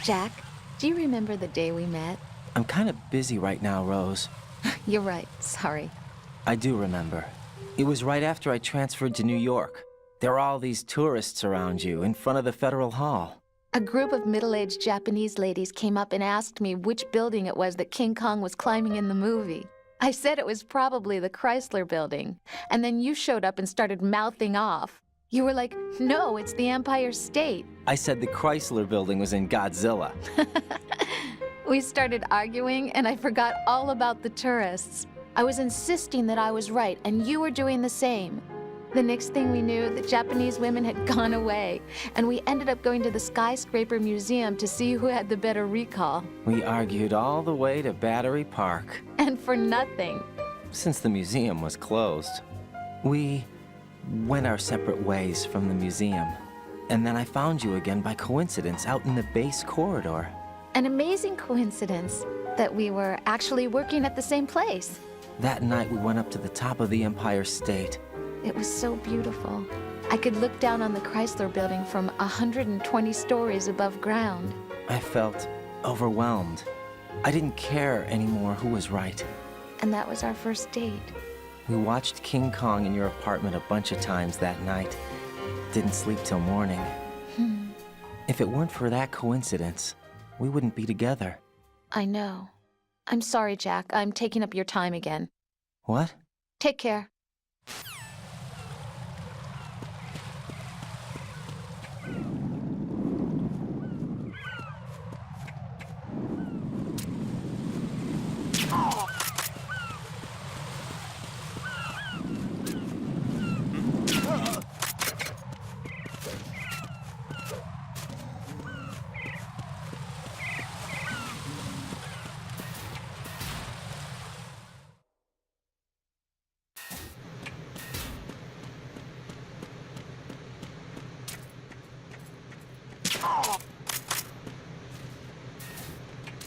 Jack, do you remember the day we met? I'm kind of busy right now, Rose. You're right, sorry. I do remember. It was right after I transferred to New York. There were all these tourists around you in front of the Federal Hall. A group of middle-aged Japanese ladies came up and asked me which building it was that King Kong was climbing in the movie. I said it was probably the Chrysler Building, and then you showed up and started mouthing off. You were like, no, it's the Empire State. I said the Chrysler Building was in Godzilla. We started arguing, and I forgot all about the tourists. I was insisting that I was right, and you were doing the same. The next thing we knew, the Japanese women had gone away, and we ended up going to the Skyscraper Museum to see who had the better recall. We argued all the way to Battery Park. And for nothing. Since the museum was closed, we went our separate ways from the museum. And then I found you again by coincidence out in the base corridor. An amazing coincidence that we were actually working at the same place. That night we went up to the top of the Empire State. It was so beautiful. I could look down on the Chrysler Building from 120 stories above ground. I felt overwhelmed. I didn't care anymore who was right. And that was our first date. We watched King Kong in your apartment a bunch of times that night. Didn't sleep till morning. If it weren't for that coincidence, we wouldn't be together. I know. I'm sorry, Jack. I'm taking up your time again. What? Take care.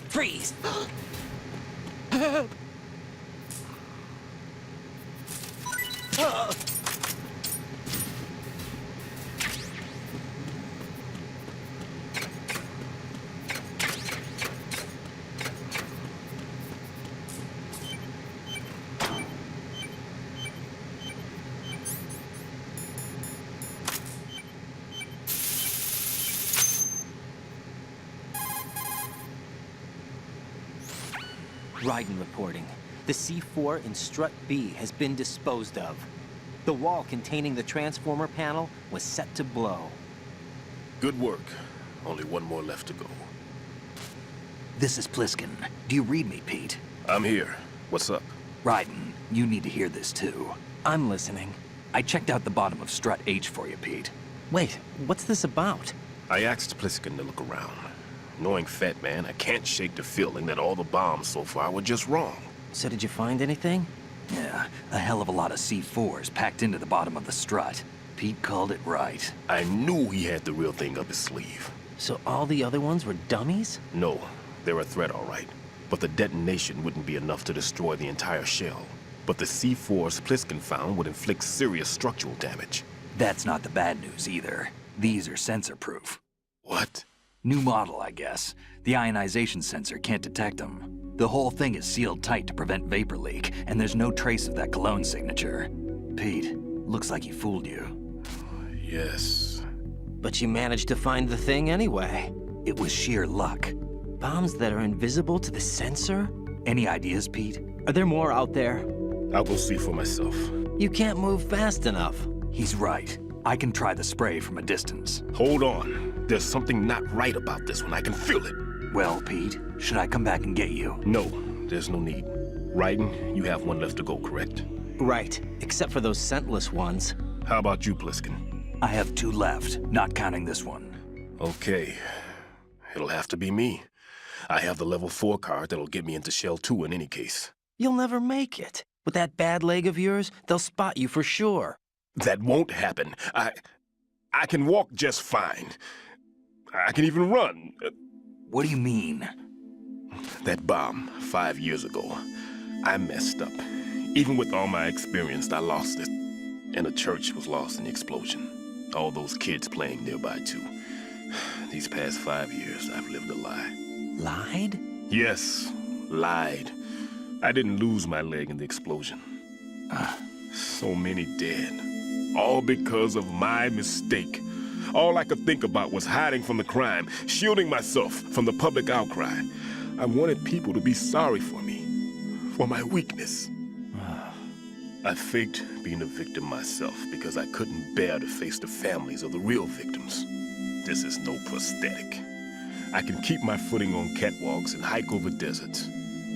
Freeze! Raiden reporting. The C4 in Strut B has been disposed of. The wall containing the transformer panel was set to blow. Good work. Only one more left to go. This is Pliskin. Do you read me, Pete? I'm here. What's up? Raiden, you need to hear this too. I'm listening. I checked out the bottom of Strut H for you, Pete. Wait, what's this about? I asked Pliskin to look around. Knowing Fat Man, I can't shake the feeling that all the bombs so far were just wrong. So did you find anything? Yeah, a hell of a lot of C4s packed into the bottom of the strut. Pete called it right. I knew he had the real thing up his sleeve. So all the other ones were dummies? No, they're a threat, all right. But the detonation wouldn't be enough to destroy the entire shell. But the C4s Pliskin found would inflict serious structural damage. That's not the bad news either. These are sensor-proof. What? New model, I guess. The ionization sensor can't detect them. The whole thing is sealed tight to prevent vapor leak, and there's no trace of that cologne signature. Pete, looks like he fooled you. Yes. But you managed to find the thing anyway. It was sheer luck. Bombs that are invisible to the sensor? Any ideas, Pete? Are there more out there? I'll go see for myself. You can't move fast enough. He's right. I can try the spray from a distance. Hold on. There's something not right about this one. I can feel it. Well, Pete, should I come back and get you? No, there's no need. Raiden, you have one left to go, correct? Right, except for those scentless ones. How about you, Pliskin? I have 2 left, not counting this one. Okay. It'll have to be me. I have the level 4 card that'll get me into Shell 2 in any case. You'll never make it. With that bad leg of yours, they'll spot you for sure. That won't happen. I can walk just fine. I can even run. What do you mean? That bomb, 5 years ago. I messed up. Even with all my experience, I lost it. And the church was lost in the explosion. All those kids playing nearby, too. These past 5 years, I've lived a lie. Lied? Yes, lied. I didn't lose my leg in the explosion. So many dead. All because of my mistake. All I could think about was hiding from the crime, shielding myself from the public outcry. I wanted people to be sorry for me, for my weakness. I faked being a victim myself because I couldn't bear to face the families of the real victims. This is no prosthetic. I can keep my footing on catwalks and hike over deserts.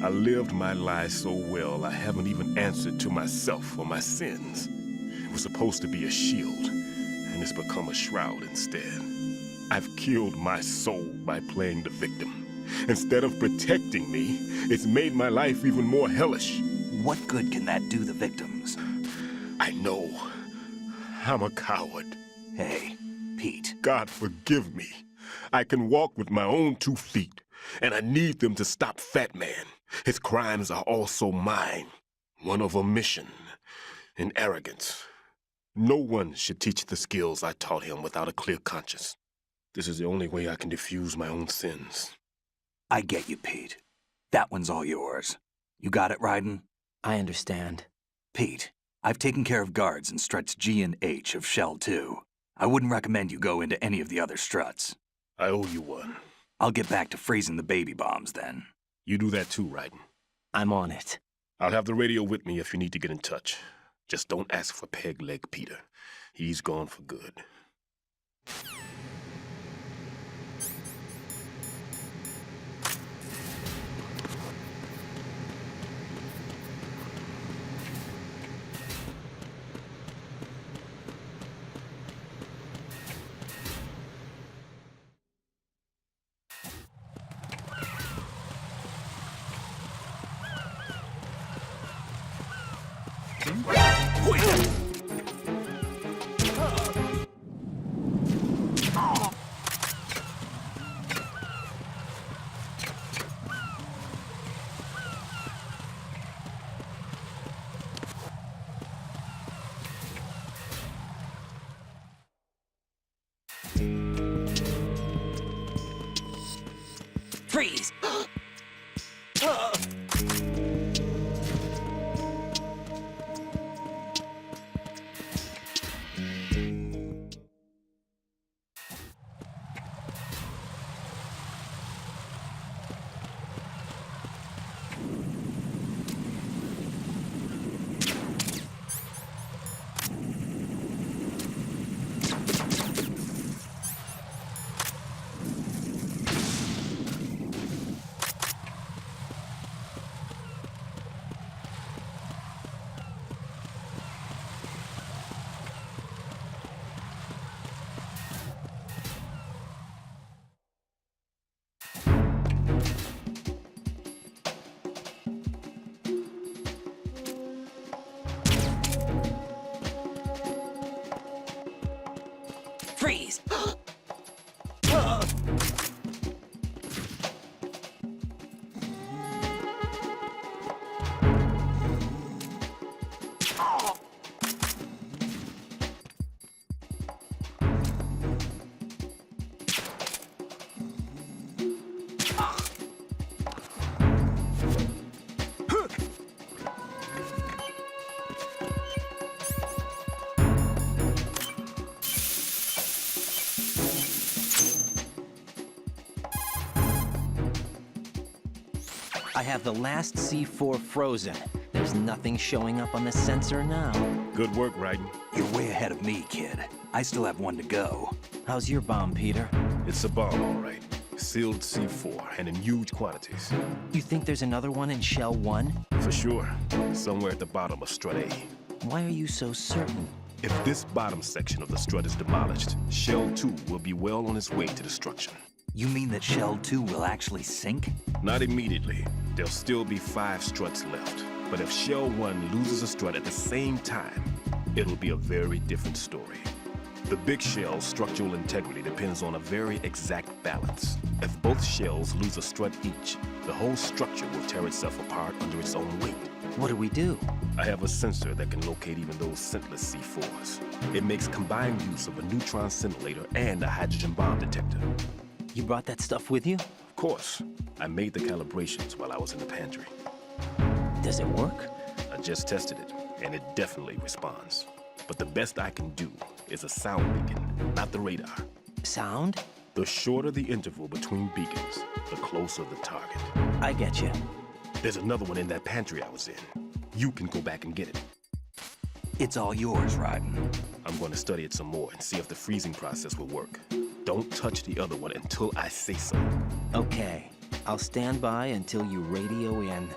I lived my lie so well, I haven't even answered to myself for my sins. It was supposed to be a shield, and it's become a shroud instead. I've killed my soul by playing the victim. Instead of protecting me, it's made my life even more hellish. What good can that do the victims? I know. I'm a coward. Hey, Pete. God forgive me. I can walk with my own 2 feet, and I need them to stop Fat Man. His crimes are also mine. One of omission and arrogance. No one should teach the skills I taught him without a clear conscience. This is the only way I can diffuse my own sins. I get you, Pete. That one's all yours. You got it, Raiden? I understand. Pete, I've taken care of guards in struts G and H of Shell 2. I wouldn't recommend you go into any of the other struts. I owe you one. I'll get back to freezing the baby bombs then. You do that too, Raiden. I'm on it. I'll have the radio with me if you need to get in touch. Just don't ask for Peg Leg Peter. He's gone for good. Freeze! Freeze! I have the last C4 frozen. There's nothing showing up on the sensor now. Good work, Raiden. You're way ahead of me, kid. I still have one to go. How's your bomb, Peter? It's a bomb, all right. Sealed C4, and in huge quantities. You think there's another one in Shell 1? For sure. Somewhere at the bottom of Strut A. Why are you so certain? If this bottom section of the strut is demolished, Shell 2 will be well on its way to destruction. You mean that Shell 2 will actually sink? Not immediately. There'll still be 5 struts left. But if Shell 1 loses a strut at the same time, it'll be a very different story. The big shell's structural integrity depends on a very exact balance. If both shells lose a strut each, the whole structure will tear itself apart under its own weight. What do we do? I have a sensor that can locate even those scentless C4s. It makes combined use of a neutron scintillator and a hydrogen bomb detector. You brought that stuff with you? Of course. I made the calibrations while I was in the pantry. Does it work? I just tested it, and it definitely responds. But the best I can do is a sound beacon, not the radar. Sound? The shorter the interval between beacons, the closer the target. I get you. There's another one in that pantry I was in. You can go back and get it. It's all yours, Raiden. I'm going to study it some more and see if the freezing process will work. Don't touch the other one until I say so. Okay. I'll stand by until you radio in.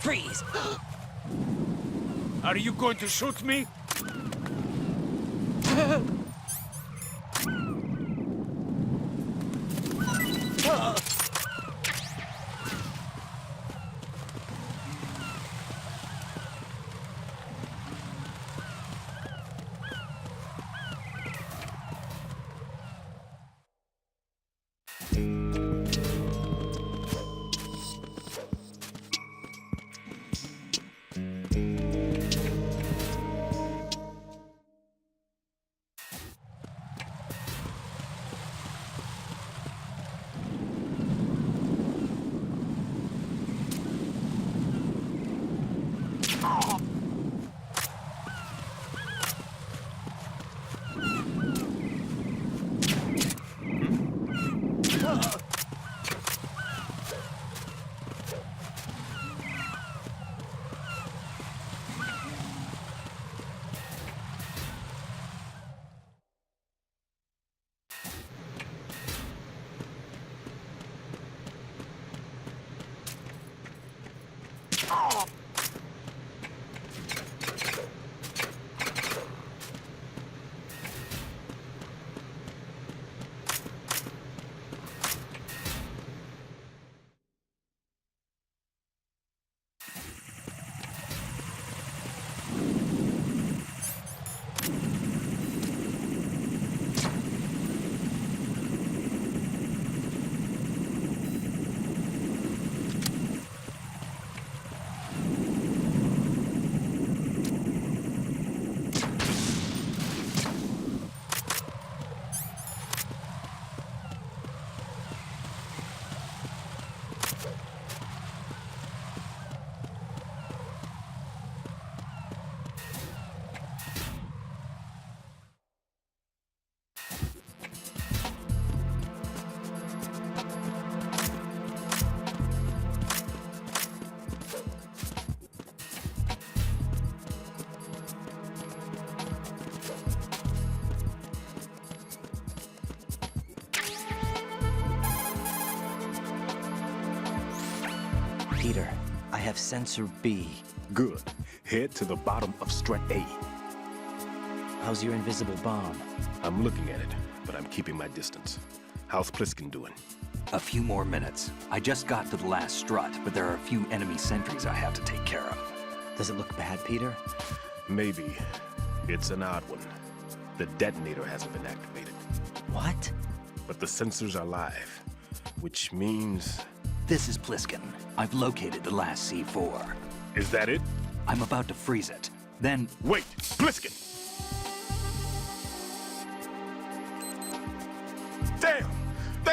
Freeze! Are you going to shoot me? Peter, I have sensor B. Good. Head to the bottom of strut A. How's your invisible bomb? I'm looking at it, but I'm keeping my distance. How's Pliskin doing? A few more minutes. I just got to the last strut, but there are a few enemy sentries I have to take care of. Does it look bad, Peter? Maybe. It's an odd one. The detonator hasn't been activated. What? But the sensors are live, which means... This is Pliskin. I've located the last C4. Is that it? I'm about to freeze it. Then... Wait! Pliskin! Damn!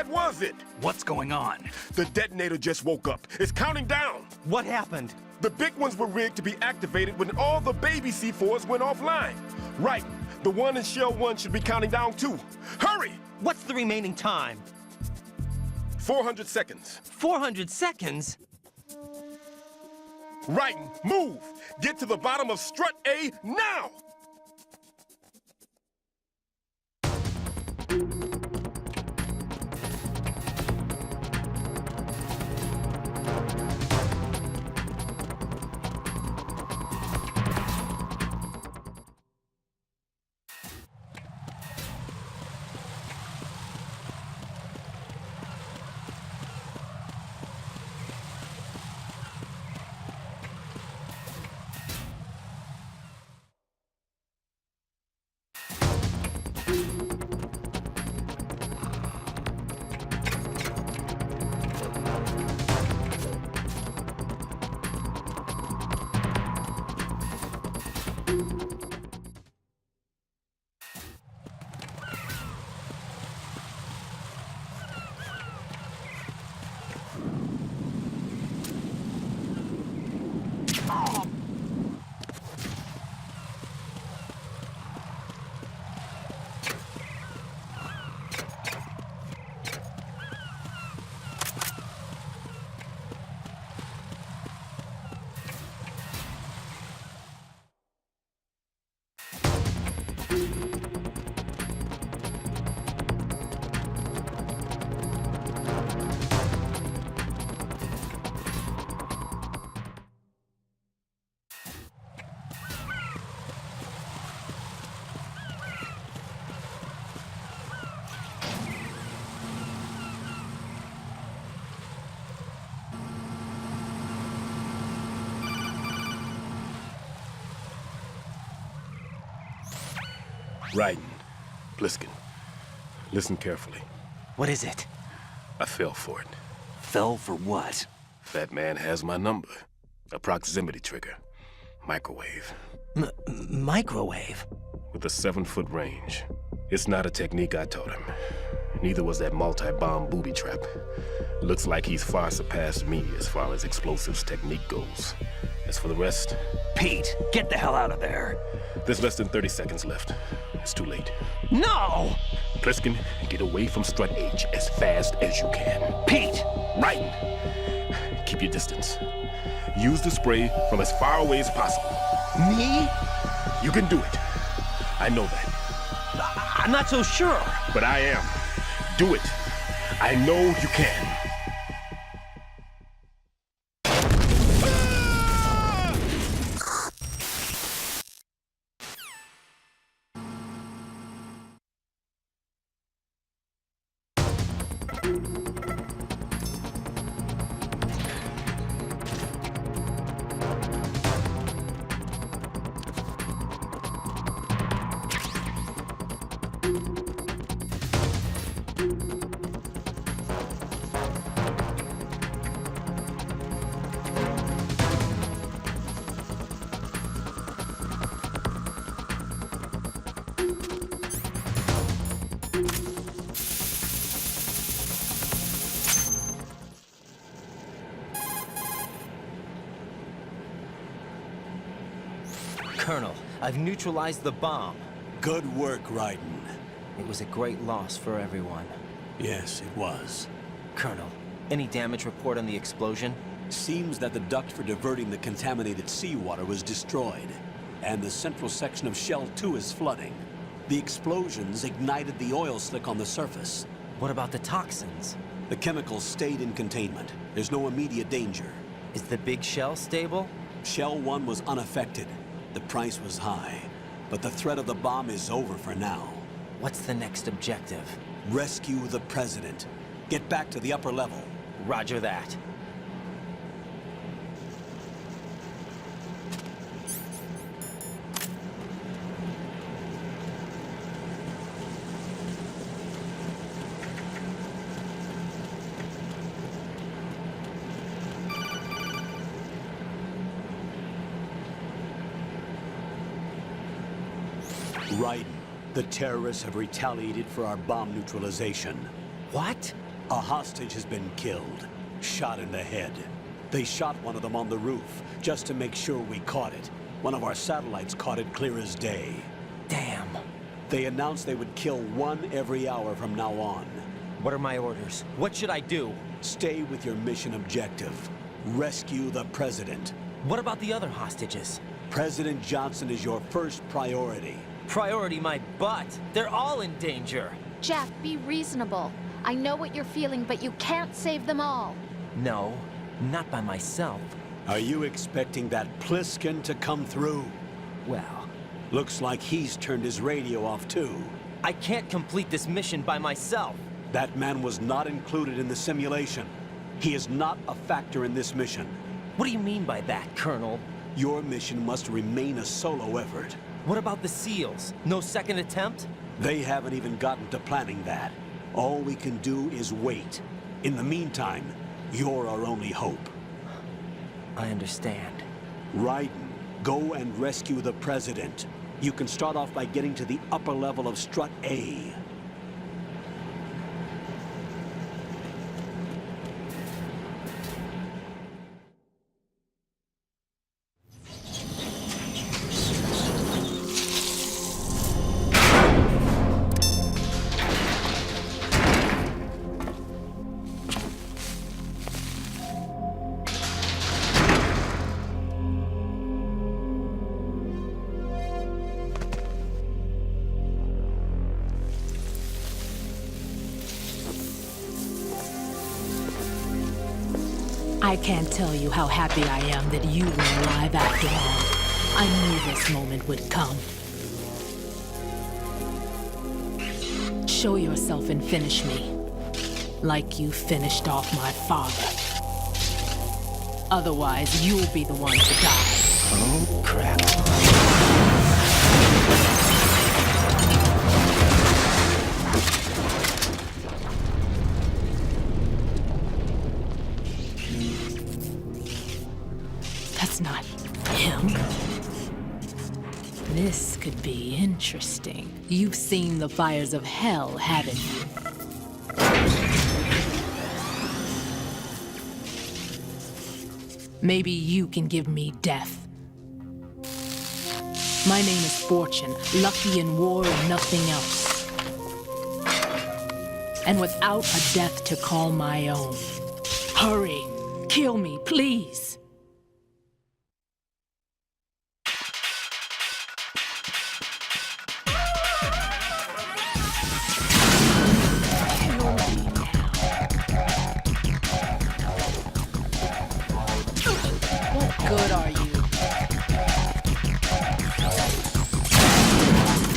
That was it! What's going on? The detonator just woke up. It's counting down! What happened? The big ones were rigged to be activated when all the baby C4s went offline. Right. The one in Shell 1 should be counting down too. Hurry! What's the remaining time? 400 seconds. 400 seconds? Right. Move! Get to the bottom of strut A now! Raiden, Bliskin, listen carefully. What is it? I fell for it. Fell for what? Fat man has my number. A proximity trigger. Microwave. Microwave? With a 7-foot range. It's not a technique I taught him. Neither was that multi-bomb booby trap. Looks like he's far surpassed me as far as explosives technique goes. As for the rest... Pete, get the hell out of there. There's less than 30 seconds left. It's too late. No! Pliskin, get away from Strut H as fast as you can. Pete! Raiden, keep your distance. Use the spray from as far away as possible. Me? You can do it. I know that. I'm not so sure. But I am. Do it. I know you can. Colonel, I've neutralized the bomb. Good work, Raiden. It was a great loss for everyone. Yes, it was. Colonel, any damage report on the explosion? Seems that the duct for diverting the contaminated seawater was destroyed, and the central section of Shell 2 is flooding. The explosions ignited the oil slick on the surface. What about the toxins? The chemicals stayed in containment. There's no immediate danger. Is the big shell stable? Shell 1 was unaffected. The price was high, but the threat of the bomb is over for now. What's the next objective? Rescue the President. Get back to the upper level. Roger that. Raiden, the terrorists have retaliated for our bomb neutralization. What? A hostage has been killed, shot in the head. They shot one of them on the roof, just to make sure we caught it. One of our satellites caught it clear as day. Damn. They announced they would kill one every hour from now on. What are my orders? What should I do? Stay with your mission objective. Rescue the president. What about the other hostages? President Johnson is your first priority. Priority my butt. They're all in danger. Jack, be reasonable. I know what you're feeling, but you can't save them all. No, not by myself. Are you expecting that Pliskin to come through? Well, Looks like he's turned his radio off too. I can't complete this mission by myself. That man was not included in the simulation. He is not a factor in this mission. What do you mean by that, Colonel? Your mission must remain a solo effort. What about the SEALs? No second attempt? They haven't even gotten to planning that. All we can do is wait. In the meantime, you're our only hope. I understand. Raiden, go and rescue the president. You can start off by getting to the upper level of Strut A. I can't tell you how happy I am that you were alive after all. I knew this moment would come. Show yourself and finish me, like you finished off my father. Otherwise, you'll be the one to die. Oh, crap. That's not him. This could be interesting. You've seen the fires of hell, haven't you? Maybe you can give me death. My name is Fortune, lucky in war and nothing else. And without a death to call my own. Hurry, kill me, please. What good are you?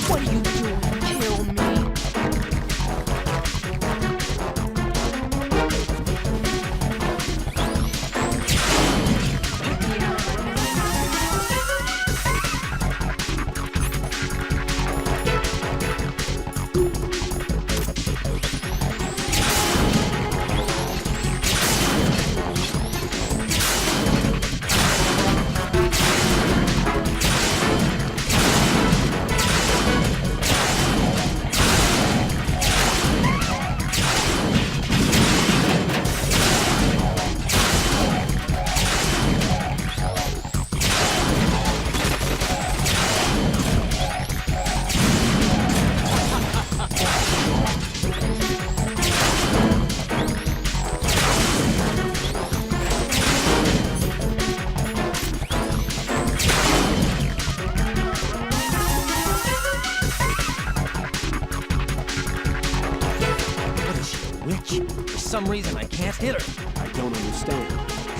What are you doing? Kill me. For some reason, I can't hit her. I don't understand.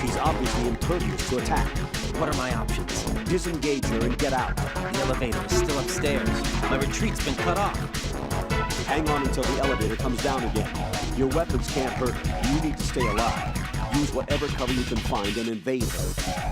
She's obviously impervious to attack. What are my options? Disengage her and get out. The elevator is still upstairs. My retreat's been cut off. Hang on until the elevator comes down again. Your weapons can't hurt her. You need to stay alive. Use whatever cover you can find and invade her.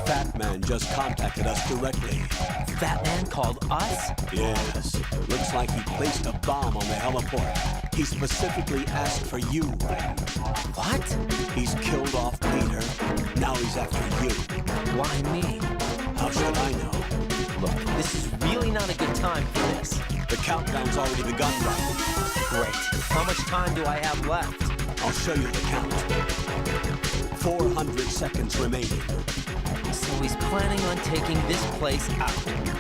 Fat Man just contacted us directly. That man called us? Yes. Looks like he placed a bomb on the heliport. He specifically asked for you, Ren. What? He's killed off Peter. Now he's after you. Why me? How should I know? Look, this is really not a good time for this. The countdown's already begun, right? Great. How much time do I have left? I'll show you the count. 400 seconds remaining. So he's planning on taking this place out.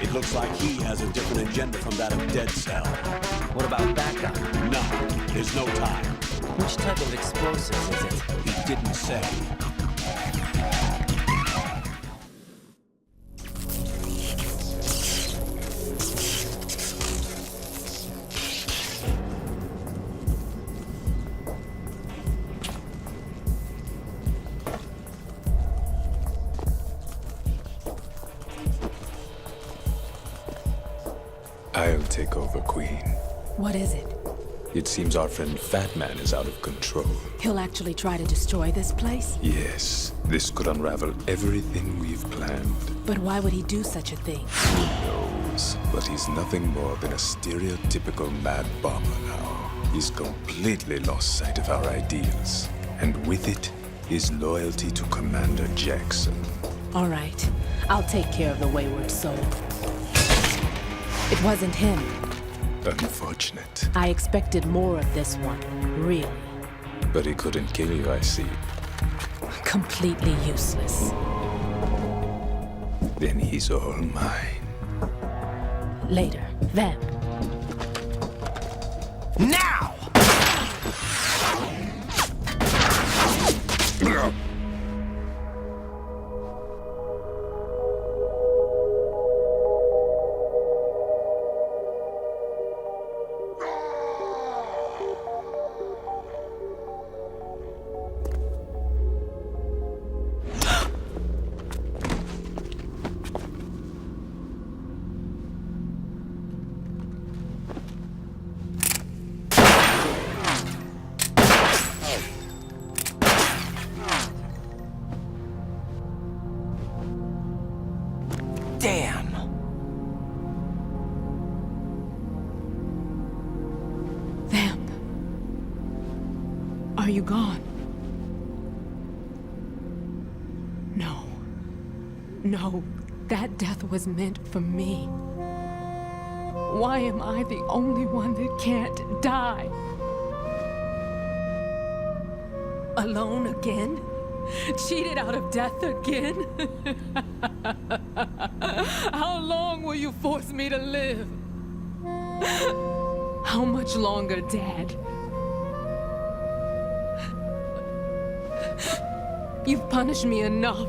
It looks like he has a different agenda from that of Dead Cell. What about backup? None. There's no time. Which type of explosives is it? He didn't say. I'll take over, Queen. What is it? It seems our friend Fat Man is out of control. He'll actually try to destroy this place? Yes, this could unravel everything we've planned. But why would he do such a thing? Who knows? But he's nothing more than a stereotypical mad bomber now. He's completely lost sight of our ideals. And with it, his loyalty to Commander Jackson. All right. I'll take care of the wayward soul. It wasn't him. Unfortunate. I expected more of this one, really. But he couldn't kill you, I see. Completely useless. Then he's all mine. Later, then. Now! Damn! Vamp. Are you gone? No. No, that death was meant for me. Why am I the only one that can't die? Alone again? Cheated out of death again? How long will you force me to live? How much longer, Dad? You've punished me enough.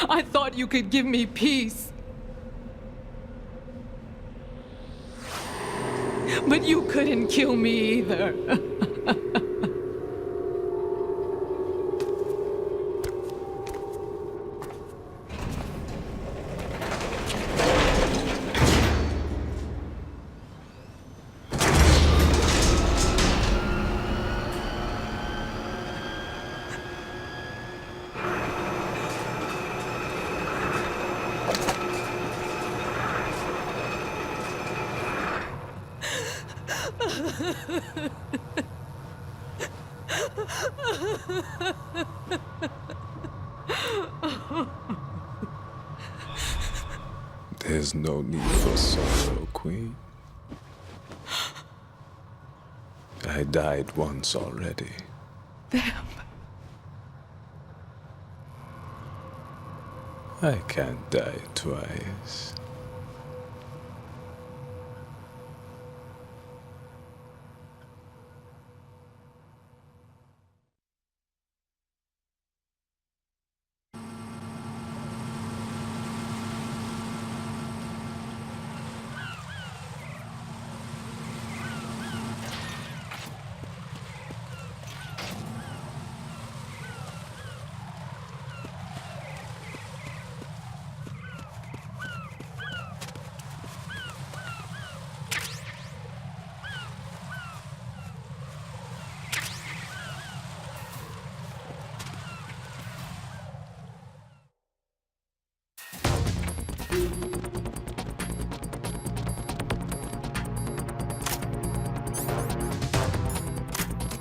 I thought you could give me peace. But you couldn't kill me either. There's no need for sorrow, Queen. I died once already. Vamp. I can't die twice.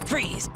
Freeze!